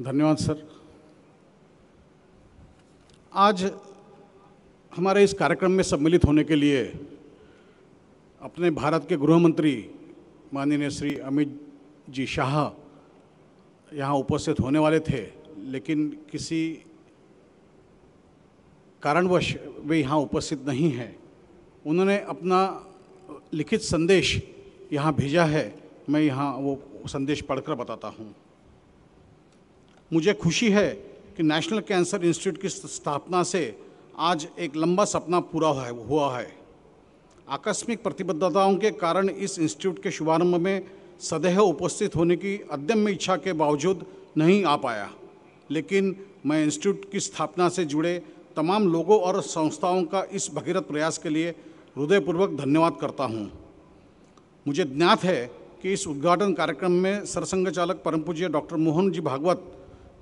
धन्यवाद सर। आज हमारे इस कार्यक्रम में सम्मिलित होने के लिए अपने भारत के गृह मंत्री माननीय श्री अमित जी शाह यहाँ उपस्थित होने वाले थे, लेकिन किसी कारणवश वे यहाँ उपस्थित नहीं हैं। उन्होंने अपना लिखित संदेश यहाँ भेजा है, मैं यहाँ वो संदेश पढ़कर बताता हूँ। मुझे खुशी है कि नेशनल कैंसर इंस्टीट्यूट की स्थापना से आज एक लंबा सपना पूरा हुआ है। आकस्मिक प्रतिबद्धताओं के कारण इस इंस्टीट्यूट के शुभारंभ में सदैव उपस्थित होने की अदम्य इच्छा के बावजूद नहीं आ पाया, लेकिन मैं इंस्टीट्यूट की स्थापना से जुड़े तमाम लोगों और संस्थाओं का इस भगीरथ प्रयास के लिए हृदयपूर्वक धन्यवाद करता हूँ। मुझे ज्ञात है कि इस उद्घाटन कार्यक्रम में सरसंघ चालक परम पूज्य डॉक्टर मोहन जी भागवत,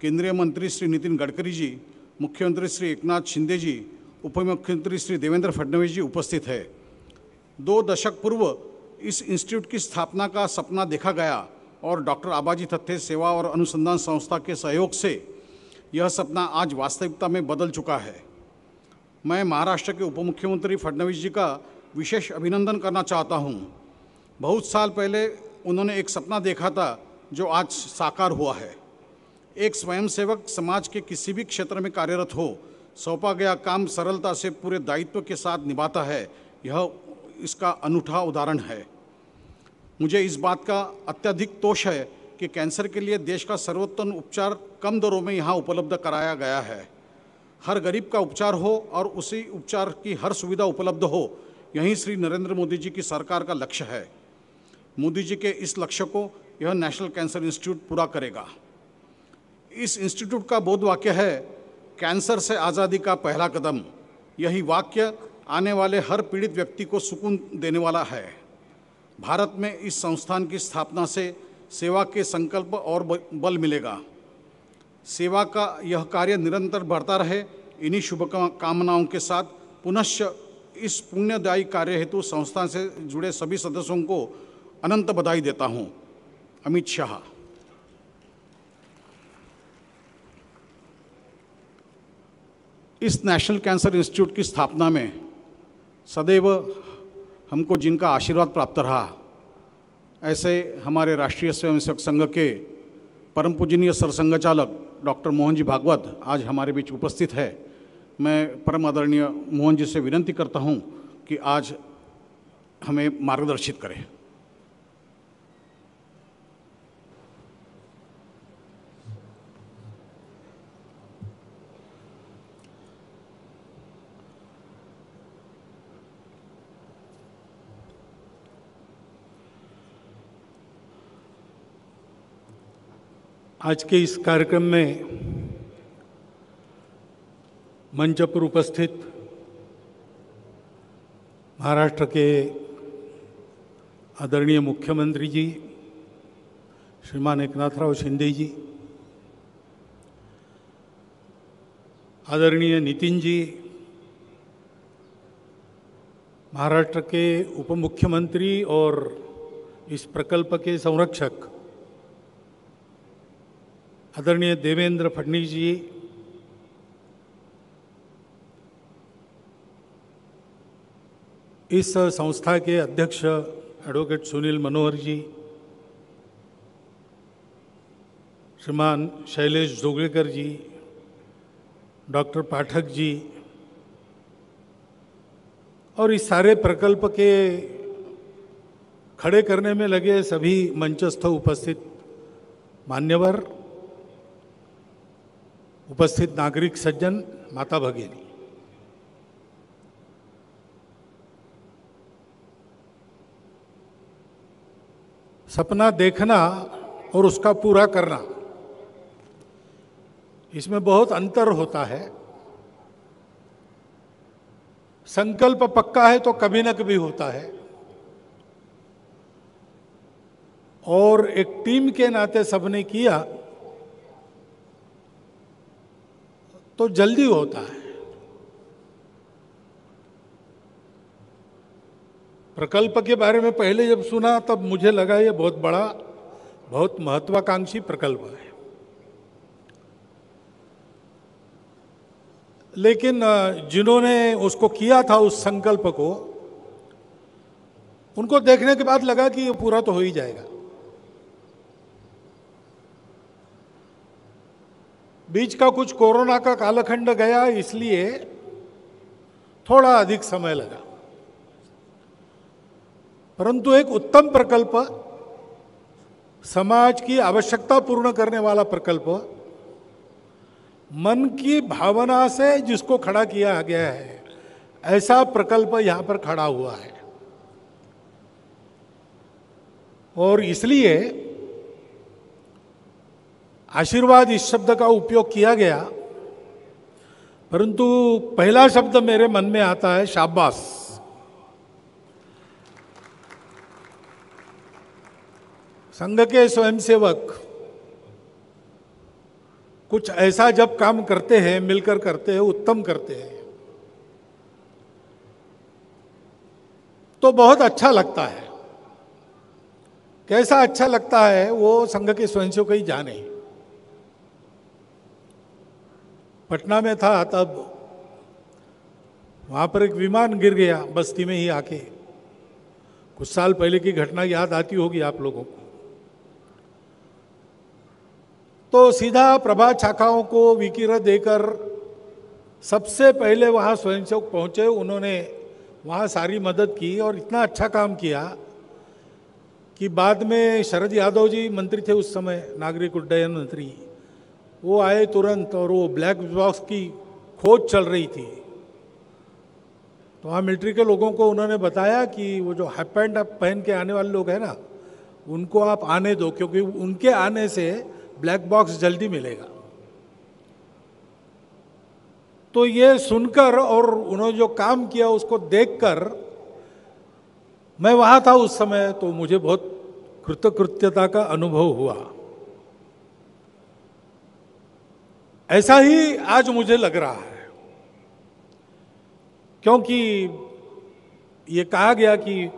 केंद्रीय मंत्री श्री नितिन गडकरी जी, मुख्यमंत्री श्री एकनाथ शिंदे जी, उप मुख्यमंत्री श्री देवेंद्र फडणवीस जी उपस्थित है। 2 दशक पूर्व इस इंस्टीट्यूट की स्थापना का सपना देखा गया और डॉक्टर आबाजी तथ्य सेवा और अनुसंधान संस्था के सहयोग से यह सपना आज वास्तविकता में बदल चुका है। मैं महाराष्ट्र के उप मुख्यमंत्री फडणवीस जी का विशेष अभिनंदन करना चाहता हूँ। बहुत साल पहले उन्होंने एक सपना देखा था जो आज साकार हुआ है। एक स्वयंसेवक समाज के किसी भी क्षेत्र में कार्यरत हो, सौंपा गया काम सरलता से पूरे दायित्व के साथ निभाता है, यह इसका अनूठा उदाहरण है। मुझे इस बात का अत्यधिक तोष है कि कैंसर के लिए देश का सर्वोत्तम उपचार कम दरों में यहाँ उपलब्ध कराया गया है। हर गरीब का उपचार हो और उसी उपचार की हर सुविधा उपलब्ध हो, यही श्री नरेंद्र मोदी जी की सरकार का लक्ष्य है। मोदी जी के इस लक्ष्य को यह नेशनल कैंसर इंस्टीट्यूट पूरा करेगा। इस इंस्टीट्यूट का बोध वाक्य है, कैंसर से आज़ादी का पहला कदम। यही वाक्य आने वाले हर पीड़ित व्यक्ति को सुकून देने वाला है। भारत में इस संस्थान की स्थापना से सेवा के संकल्प और बल मिलेगा। सेवा का यह कार्य निरंतर बढ़ता रहे, इन्हीं शुभकामनाओं के साथ पुनश्च इस पुण्यदायी कार्य हेतु संस्थान से जुड़े सभी सदस्यों को अनंत बधाई देता हूँ। अमित शाह। इस नेशनल कैंसर इंस्टीट्यूट की स्थापना में सदैव हमको जिनका आशीर्वाद प्राप्त रहा, ऐसे हमारे राष्ट्रीय स्वयंसेवक संघ के परम पूजनीय सरसंघ चालक डॉक्टर मोहन जी भागवत आज हमारे बीच उपस्थित है। मैं परम आदरणीय मोहन जी से विनती करता हूं कि आज हमें मार्गदर्शित करें। आज के इस कार्यक्रम में मंच पर उपस्थित महाराष्ट्र के आदरणीय मुख्यमंत्री जी श्रीमान एकनाथराव शिंदे जी, आदरणीय नितिन जी, महाराष्ट्र के उप मुख्यमंत्री और इस प्रकल्प के संरक्षक आदरणीय देवेंद्र फडणवीस जी, इस संस्था के अध्यक्ष एडवोकेट सुनील मनोहर जी, श्रीमान शैलेश जोगळेकर जी, डॉक्टर पाठक जी और इस सारे प्रकल्प के खड़े करने में लगे सभी मंचस्थ उपस्थित मान्यवर, उपस्थित नागरिक सज्जन, माता भगिनी, सपना देखना और उसका पूरा करना, इसमें बहुत अंतर होता है। संकल्प पक्का है तो कभी न कभी होता है, और एक टीम के नाते सबने किया तो जल्दी होता है। प्रकल्प के बारे में पहले जब सुना तब मुझे लगा ये बहुत बड़ा, बहुत महत्वाकांक्षी प्रकल्प है। लेकिन जिन्होंने उसको किया था उस संकल्प को, उनको देखने के बाद लगा कि ये पूरा तो हो ही जाएगा। बीच का कुछ कोरोना का कालखंड गया, इसलिए थोड़ा अधिक समय लगा, परंतु एक उत्तम प्रकल्प, समाज की आवश्यकता पूर्ण करने वाला प्रकल्प, मन की भावना से जिसको खड़ा किया गया है, ऐसा प्रकल्प यहां पर खड़ा हुआ है। और इसलिए आशीर्वाद इस शब्द का उपयोग किया गया, परंतु पहला शब्द मेरे मन में आता है शाबाश। संघ के स्वयंसेवक कुछ ऐसा जब काम करते हैं, मिलकर करते हैं, उत्तम करते हैं, तो बहुत अच्छा लगता है। कैसा अच्छा लगता है वो संघ के स्वयंसेवक ही जाने। पटना में था तब, वहां पर एक विमान गिर गया बस्ती में ही आके। कुछ साल पहले की घटना याद आती होगी आप लोगों को। तो सीधा प्रभात शाखाओं को विकिरण देकर सबसे पहले वहाँ स्वयंसेवक पहुँचे। उन्होंने वहाँ सारी मदद की और इतना अच्छा काम किया कि बाद में शरद यादव जी मंत्री थे उस समय, नागरिक उड्डयन मंत्री, वो आए तुरंत और वो ब्लैक बॉक्स की खोज चल रही थी। तो वहाँ मिलिट्री के लोगों को उन्होंने बताया कि वो जो हाफ पैंट पहन के आने वाले लोग हैं ना, उनको आप आने दो, क्योंकि उनके आने से ब्लैक बॉक्स जल्दी मिलेगा। तो ये सुनकर और उन्होंने जो काम किया उसको देखकर, मैं वहां था उस समय, तो मुझे बहुत कृतकृत्यता का अनुभव हुआ। ऐसा ही आज मुझे लग रहा है, क्योंकि ये कहा गया कि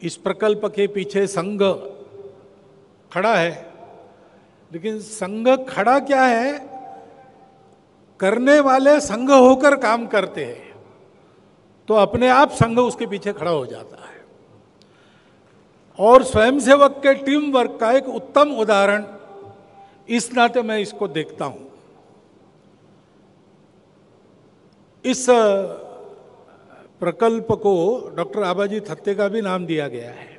इस प्रकल्प के पीछे संघ खड़ा है, लेकिन संघ खड़ा क्या है, करने वाले संघ होकर काम करते हैं, तो अपने आप संघ उसके पीछे खड़ा हो जाता है। और स्वयंसेवक के टीम वर्क का एक उत्तम उदाहरण इस नाते मैं इसको देखता हूं। इस प्रकल्प को डॉक्टर आबाजी थत्ते का भी नाम दिया गया है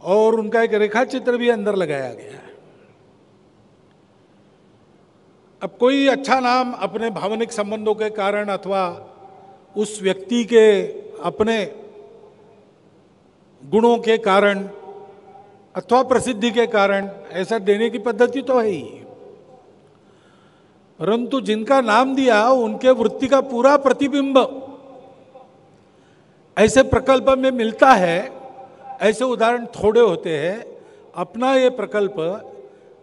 और उनका एक रेखा चित्र भी अंदर लगाया गया है। अब कोई अच्छा नाम अपने भावनिक संबंधों के कारण अथवा उस व्यक्ति के अपने गुणों के कारण अथवा प्रसिद्धि के कारण ऐसा देने की पद्धति तो है ही, परंतु जिनका नाम दिया उनके वृत्ति का पूरा प्रतिबिंब ऐसे प्रकल्प में मिलता है। ऐसे उदाहरण थोड़े होते हैं। अपना ये प्रकल्प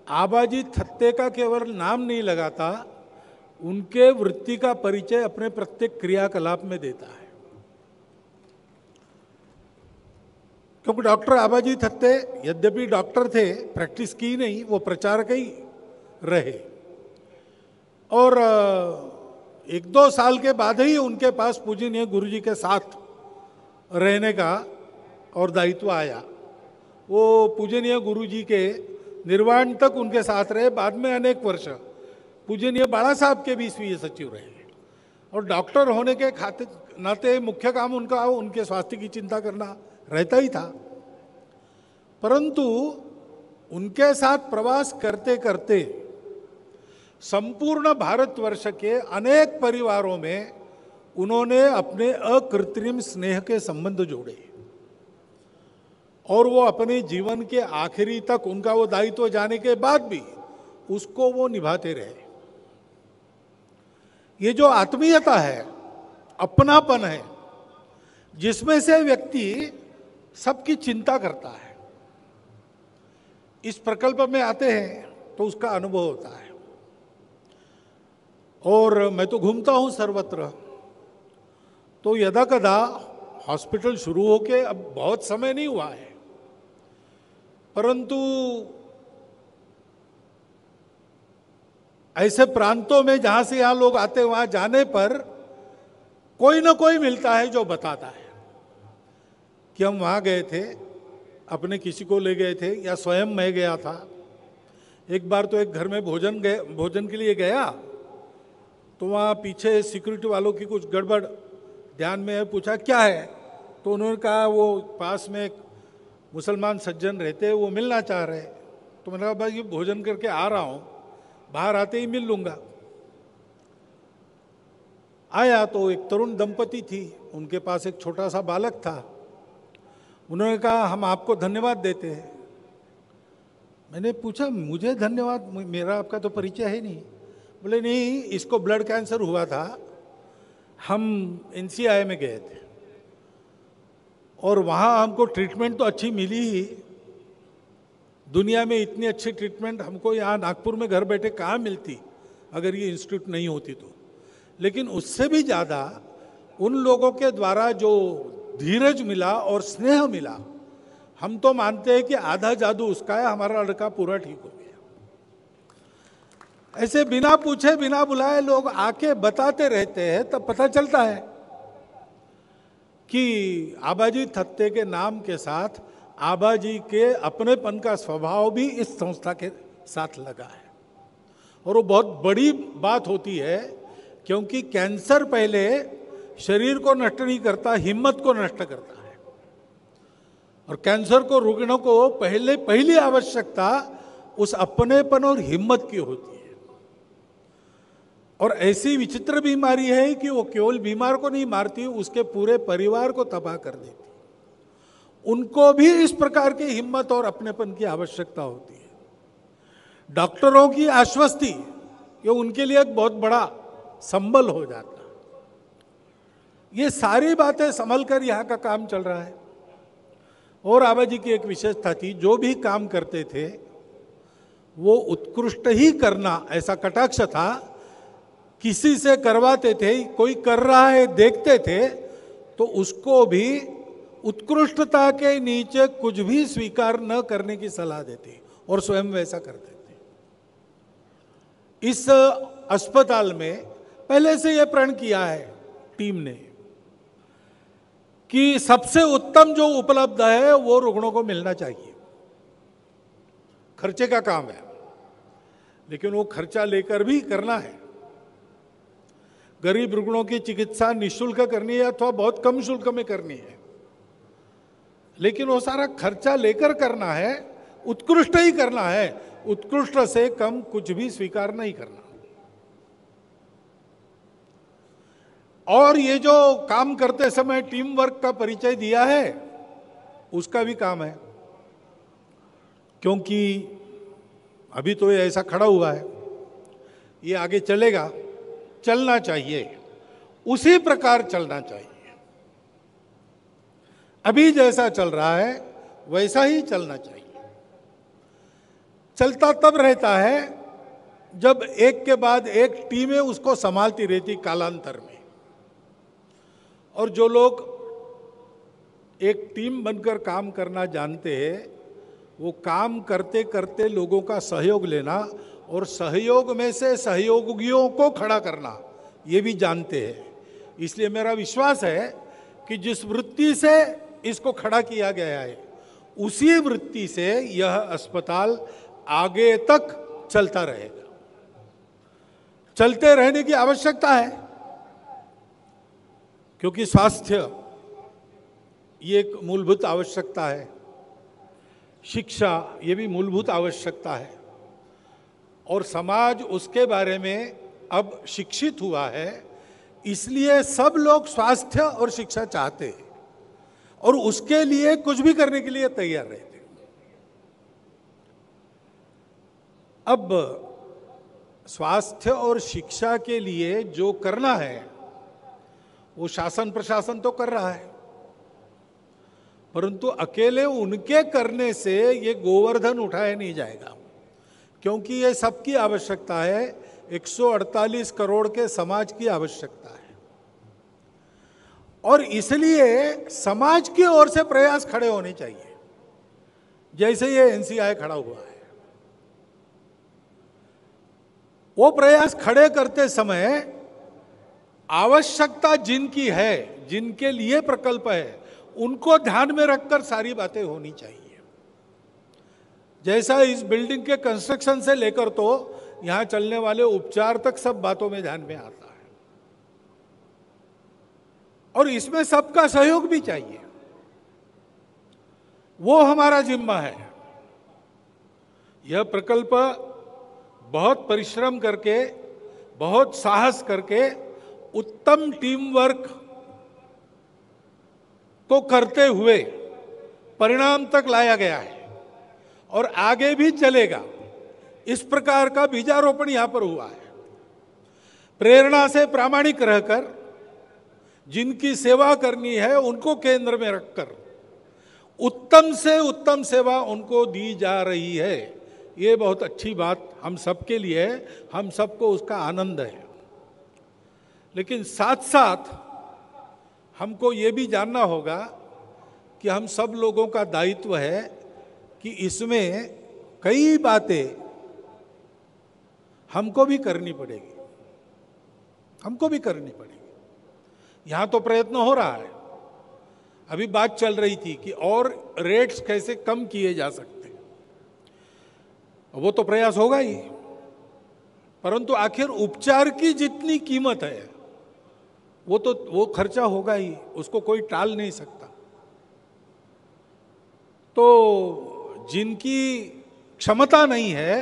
आबाजी थत्ते का केवल नाम नहीं लगाता, उनके वृत्ति का परिचय अपने प्रत्येक क्रियाकलाप में देता है। क्योंकि डॉक्टर आबाजी थत्ते यद्यपि डॉक्टर थे, प्रैक्टिस की नहीं, वो प्रचारक ही रहे। और 1-2 साल के बाद ही उनके पास पूजनीय गुरुजी के साथ रहने का और दायित्व आया। वो पूजनीय गुरुजी के निर्वाण तक उनके साथ रहे। बाद में अनेक वर्ष पूजनीय बाला साहब के भी स्वीय सचिव रहे। और डॉक्टर होने के नाते मुख्य काम उनका उनके स्वास्थ्य की चिंता करना रहता ही था। परंतु उनके साथ प्रवास करते करते संपूर्ण भारतवर्ष के अनेक परिवारों में उन्होंने अपने अकृत्रिम स्नेह के संबंध जोड़े और वो अपने जीवन के आखिरी तक, उनका वो दायित्व जाने के बाद भी उसको वो निभाते रहे। ये जो आत्मीयता है, अपनापन है, जिसमें से व्यक्ति सबकी चिंता करता है, इस प्रकल्प में आते हैं तो उसका अनुभव होता है। और मैं तो घूमता हूं सर्वत्र, तो यदा कदा हॉस्पिटल शुरू होके अब बहुत समय नहीं हुआ है, परंतु ऐसे प्रांतों में जहां से यहाँ लोग आते वहां जाने पर कोई ना कोई मिलता है जो बताता है कि हम वहां गए थे, अपने किसी को ले गए थे, या स्वयं मैं गया था। एक बार तो एक घर में भोजन के लिए गया, तो वहाँ पीछे सिक्योरिटी वालों की कुछ गड़बड़ ध्यान में है, पूछा क्या है, तो उन्होंने कहा वो पास में एक मुसलमान सज्जन रहते, वो मिलना चाह रहे। तो मैंने कहा भाई ये भोजन करके आ रहा हूँ, बाहर आते ही मिल लूँगा। आया तो एक तरुण दंपति थी, उनके पास एक छोटा सा बालक था। उन्होंने कहा हम आपको धन्यवाद देते हैं। मैंने पूछा मुझे धन्यवाद, मेरा आपका तो परिचय है नहीं। बोले नहीं, इसको ब्लड कैंसर हुआ था, हम NCI में गए थे और वहाँ हमको ट्रीटमेंट तो अच्छी मिली ही। दुनिया में इतनी अच्छी ट्रीटमेंट हमको यहाँ नागपुर में घर बैठे कहाँ मिलती अगर ये इंस्टीट्यूट नहीं होती तो। लेकिन उससे भी ज़्यादा उन लोगों के द्वारा जो धीरज मिला और स्नेह मिला, हम तो मानते हैं कि आधा जादू उसका है, हमारा लड़का पूरा ठीक हो गया। ऐसे बिना पूछे बिना बुलाए लोग आके बताते रहते हैं, तब पता चलता है कि आबाजी थत्ते के नाम के साथ आबाजी के अपनेपन का स्वभाव भी इस संस्था के साथ लगा है। और वो बहुत बड़ी बात होती है, क्योंकि कैंसर पहले शरीर को नष्ट नहीं करता, हिम्मत को नष्ट करता है। और कैंसर को रोगीणों को पहली आवश्यकता उस अपनेपन और हिम्मत की होती है। और ऐसी विचित्र बीमारी है कि वो केवल बीमार को नहीं मारती, उसके पूरे परिवार को तबाह कर देती। उनको भी इस प्रकार की हिम्मत और अपनेपन की आवश्यकता होती है। डॉक्टरों की आश्वस्ति ये उनके लिए एक बहुत बड़ा संबल हो जाता है। ये सारी बातें संभल कर यहाँ का काम चल रहा है। और आबाजी की एक विशेषता थी, जो भी काम करते थे वो उत्कृष्ट ही करना, ऐसा कटाक्ष था। किसी से करवाते थे, कोई कर रहा है देखते थे तो उसको भी उत्कृष्टता के नीचे कुछ भी स्वीकार न करने की सलाह देते और स्वयं वैसा करते थे। इस अस्पताल में पहले से यह प्रण किया है टीम ने कि सबसे उत्तम जो उपलब्ध है वो रुग्णों को मिलना चाहिए। खर्चे का काम है, लेकिन वो खर्चा लेकर भी करना है। गरीब रुग्णों की चिकित्सा निःशुल्क करनी है अथवा बहुत कम शुल्क में करनी है, लेकिन वो सारा खर्चा लेकर करना है, उत्कृष्ट ही करना है। उत्कृष्ट से कम कुछ भी स्वीकार नहीं करना। और ये जो काम करते समय टीम वर्क का परिचय दिया है, उसका भी काम है। क्योंकि अभी तो ये ऐसा खड़ा हुआ है, ये आगे चलेगा, चलना चाहिए, उसी प्रकार चलना चाहिए। अभी जैसा चल रहा है वैसा ही चलना चाहिए। चलता तब रहता है जब एक के बाद एक टीमें उसको संभालती रहती कालांतर में। और जो लोग एक टीम बनकर काम करना जानते हैं, वो काम करते करते लोगों का सहयोग लेना और सहयोग में से सहयोगियों को खड़ा करना, ये भी जानते हैं। इसलिए मेरा विश्वास है कि जिस वृत्ति से इसको खड़ा किया गया है, उसी वृत्ति से यह अस्पताल आगे तक चलता रहेगा। चलते रहने की आवश्यकता है, क्योंकि स्वास्थ्य ये एक मूलभूत आवश्यकता है, शिक्षा ये भी मूलभूत आवश्यकता है। और समाज उसके बारे में अब शिक्षित हुआ है, इसलिए सब लोग स्वास्थ्य और शिक्षा चाहते हैं और उसके लिए कुछ भी करने के लिए तैयार रहते हैं। अब स्वास्थ्य और शिक्षा के लिए जो करना है वो शासन प्रशासन तो कर रहा है, परंतु अकेले उनके करने से ये गोवर्धन उठाया नहीं जाएगा, क्योंकि ये सबकी आवश्यकता है। 148 करोड़ के समाज की आवश्यकता है और इसलिए समाज की ओर से प्रयास खड़े होने चाहिए, जैसे ये NCI खड़ा हुआ है। वो प्रयास खड़े करते समय आवश्यकता जिनकी है, जिनके लिए प्रकल्प है, उनको ध्यान में रखकर सारी बातें होनी चाहिए। जैसा इस बिल्डिंग के कंस्ट्रक्शन से लेकर तो यहां चलने वाले उपचार तक सब बातों में ध्यान में आता है, और इसमें सबका सहयोग भी चाहिए। वो हमारा जिम्मा है। यह प्रकल्प बहुत परिश्रम करके, बहुत साहस करके, उत्तम टीम वर्क को करते हुए परिणाम तक लाया गया है और आगे भी चलेगा। इस प्रकार का बीजारोपण यहां पर हुआ है। प्रेरणा से प्रामाणिक रहकर जिनकी सेवा करनी है उनको केंद्र में रखकर उत्तम से उत्तम सेवा उनको दी जा रही है। ये बहुत अच्छी बात हम सबके लिए है, हम सबको उसका आनंद है। लेकिन साथ साथ हमको ये भी जानना होगा कि हम सब लोगों का दायित्व है कि इसमें कई बातें हमको भी करनी पड़ेगी, हमको भी करनी पड़ेगी। यहां तो प्रयत्न हो रहा है। अभी बात चल रही थी कि और रेट्स कैसे कम किए जा सकते हैं, वो तो प्रयास होगा ही, परंतु आखिर उपचार की जितनी कीमत है वो खर्चा होगा ही, उसको कोई टाल नहीं सकता। तो जिनकी क्षमता नहीं है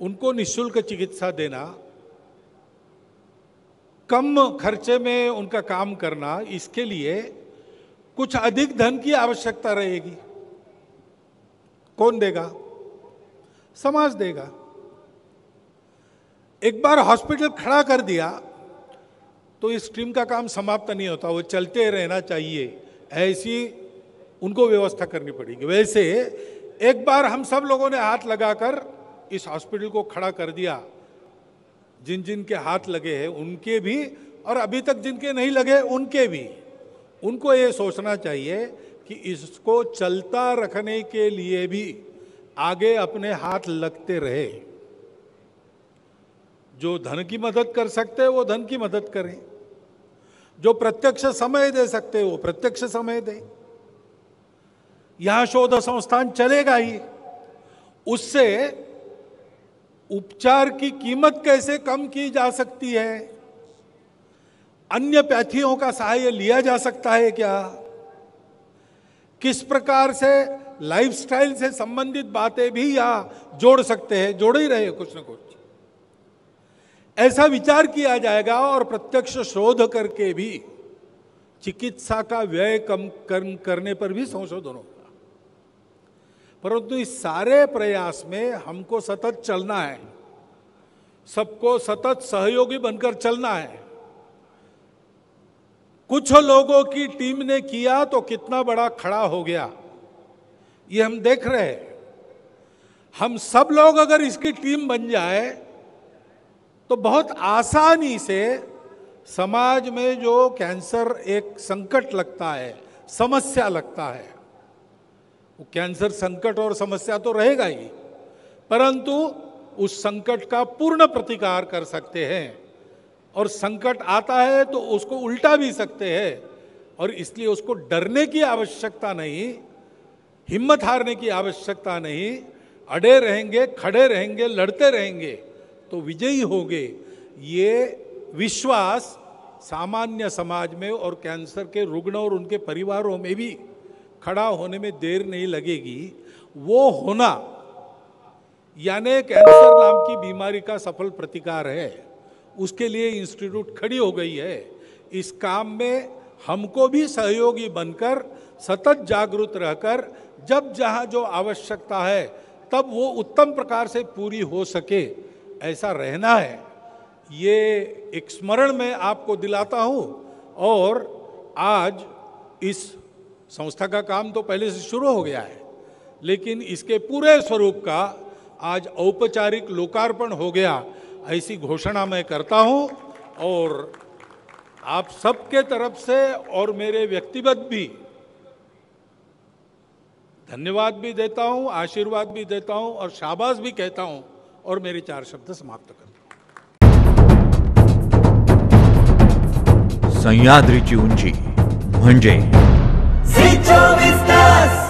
उनको निःशुल्क चिकित्सा देना, कम खर्चे में उनका काम करना, इसके लिए कुछ अधिक धन की आवश्यकता रहेगी। कौन देगा? समाज देगा। एक बार हॉस्पिटल खड़ा कर दिया तो इस टीम का काम समाप्त नहीं होता, वो चलते रहना चाहिए। ऐसी उनको व्यवस्था करनी पड़ेगी। वैसे एक बार हम सब लोगों ने हाथ लगाकर इस हॉस्पिटल को खड़ा कर दिया, जिन जिन के हाथ लगे हैं उनके भी, और अभी तक जिनके नहीं लगे उनके भी, उनको ये सोचना चाहिए कि इसको चलता रखने के लिए भी आगे अपने हाथ लगते रहे। जो धन की मदद कर सकते हैं वो धन की मदद करें, जो प्रत्यक्ष समय दे सकते हैं वो प्रत्यक्ष समय दें। यहां शोध संस्थान चलेगा ही, उससे उपचार की कीमत कैसे कम की जा सकती है, अन्य पैथियों का सहाय लिया जा सकता है क्या, किस प्रकार से लाइफस्टाइल से संबंधित बातें भी यहां जोड़ सकते हैं, जोड़ ही रहे कुछ न कुछ, ऐसा विचार किया जाएगा। और प्रत्यक्ष शोध करके भी चिकित्सा का व्यय कम करने पर भी संशोधन होगा। परंतु इस सारे प्रयास में हमको सतत चलना है, सबको सतत सहयोगी बनकर चलना है। कुछ लोगों की टीम ने किया तो कितना बड़ा खड़ा हो गया, ये हम देख रहे हैं। हम सब लोग अगर इसकी टीम बन जाए तो बहुत आसानी से समाज में जो कैंसर एक संकट लगता है, समस्या लगता है, वो कैंसर संकट और समस्या तो रहेगा ही, परंतु उस संकट का पूर्ण प्रतिकार कर सकते हैं। और संकट आता है तो उसको उल्टा भी सकते हैं, और इसलिए उसको डरने की आवश्यकता नहीं, हिम्मत हारने की आवश्यकता नहीं। अड़े रहेंगे, खड़े रहेंगे, लड़ते रहेंगे तो विजयी होंगे। ये विश्वास सामान्य समाज में और कैंसर के रुग्ण और उनके परिवारों में भी खड़ा होने में देर नहीं लगेगी। वो होना यानी कैंसर नाम की बीमारी का सफल प्रतिकार है, उसके लिए इंस्टीट्यूट खड़ी हो गई है। इस काम में हमको भी सहयोगी बनकर सतत जागरूक रहकर जब जहां जो आवश्यकता है तब वो उत्तम प्रकार से पूरी हो सके, ऐसा रहना है। ये एक स्मरण मैं आपको दिलाता हूं। और आज इस संस्था का काम तो पहले से शुरू हो गया है, लेकिन इसके पूरे स्वरूप का आज औपचारिक लोकार्पण हो गया, ऐसी घोषणा मैं करता हूं। और आप सबके तरफ से और मेरे व्यक्तिगत भी धन्यवाद भी देता हूं, आशीर्वाद भी देता हूं और शाबाश भी कहता हूं, और मेरे 4 शब्द समाप्त करता हूं। सह्याद्रीची उंची म्हणजे झी 24 तास.